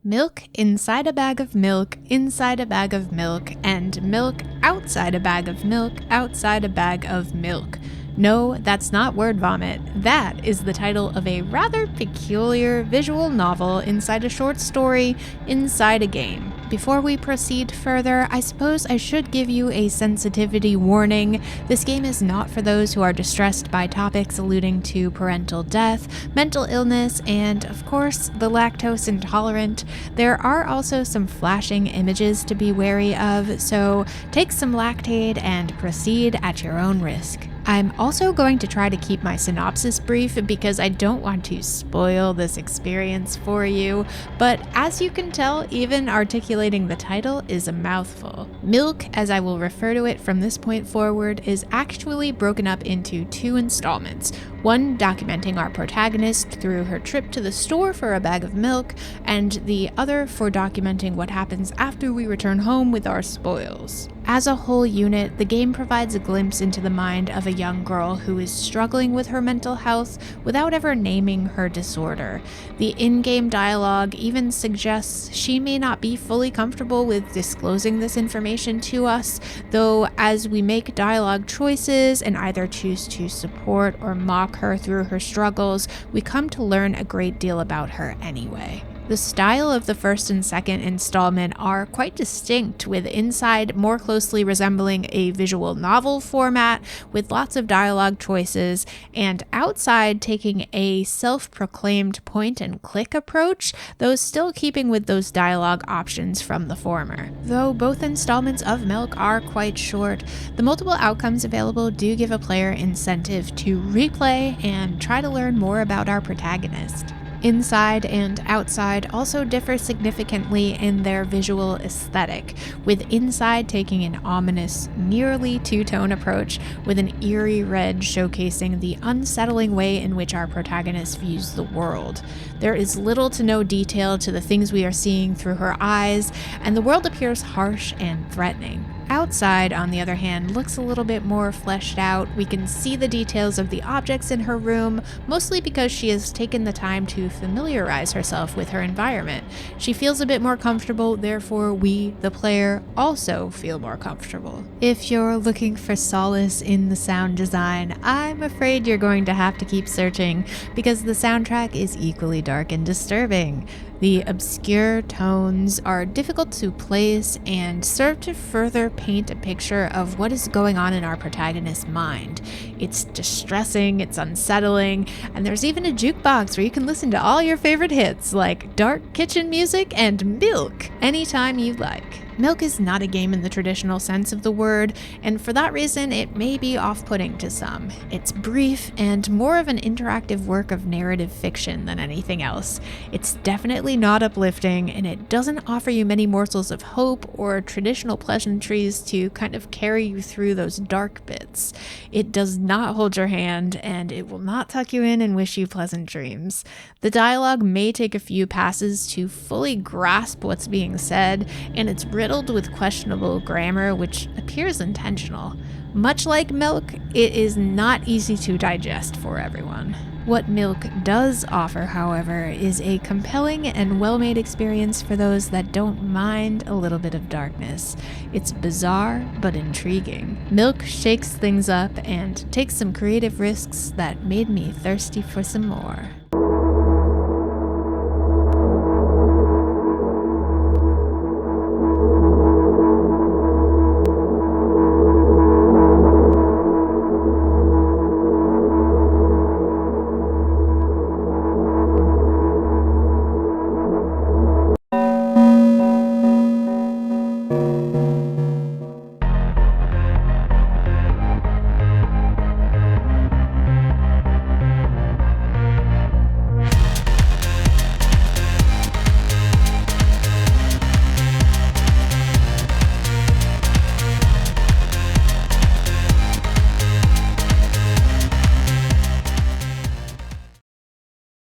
Milk inside a bag of milk, inside a bag of milk, and milk outside a bag of milk, outside a bag of milk. No, that's not word vomit. That is the title of a rather peculiar visual novel inside a short story inside a game. Before we proceed further, I suppose I should give you a sensitivity warning. This game is not for those who are distressed by topics alluding to parental death, mental illness, and, of course, the lactose intolerant. There are also some flashing images to be wary of, so take some Lactaid and proceed at your own risk. I'm also going to try to keep my synopsis brief because I don't want to spoil this experience for you, but as you can tell, even articulating the title is a mouthful. Milk, as I will refer to it from this point forward, is actually broken up into two installments. One documenting our protagonist through her trip to the store for a bag of milk, and the other for documenting what happens after we return home with our spoils. As a whole unit, the game provides a glimpse into the mind of a young girl who is struggling with her mental health without ever naming her disorder. The in-game dialogue even suggests she may not be fully comfortable with disclosing this information to us, though as we make dialogue choices and either choose to support or mock her through her struggles, we come to learn a great deal about her anyway. The style of the first and second installment are quite distinct, with inside more closely resembling a visual novel format with lots of dialogue choices, and outside taking a self-proclaimed point-and-click approach, though still keeping with those dialogue options from the former. Though both installments of Milk are quite short, the multiple outcomes available do give a player incentive to replay and try to learn more about our protagonist. Inside and outside also differ significantly in their visual aesthetic, with inside taking an ominous, nearly two-tone approach with an eerie red showcasing the unsettling way in which our protagonist views the world. There is little to no detail to the things we are seeing through her eyes, and the world appears harsh and threatening. Outside, on the other hand, looks a little bit more fleshed out. We can see the details of the objects in her room, mostly because she has taken the time to familiarize herself with her environment. She feels a bit more comfortable, therefore we, the player, also feel more comfortable. If you're looking for solace in the sound design, I'm afraid you're going to have to keep searching, because the soundtrack is equally dark and disturbing. The obscure tones are difficult to place and serve to further paint a picture of what is going on in our protagonist's mind. It's distressing, it's unsettling, and there's even a jukebox where you can listen to all your favorite hits like dark kitchen music and Milk anytime you like. Milk is not a game in the traditional sense of the word, and for that reason it may be off-putting to some. It's brief and more of an interactive work of narrative fiction than anything else. It's definitely not uplifting, and it doesn't offer you many morsels of hope or traditional pleasantries to kind of carry you through those dark bits. It does not hold your hand, and it will not tuck you in and wish you pleasant dreams. The dialogue may take a few passes to fully grasp what's being said, and it's riddled with questionable grammar, which appears intentional. Much like Milk, it is not easy to digest for everyone. What Milk does offer, however, is a compelling and well-made experience for those that don't mind a little bit of darkness. It's bizarre but intriguing. Milk shakes things up and takes some creative risks that made me thirsty for some more.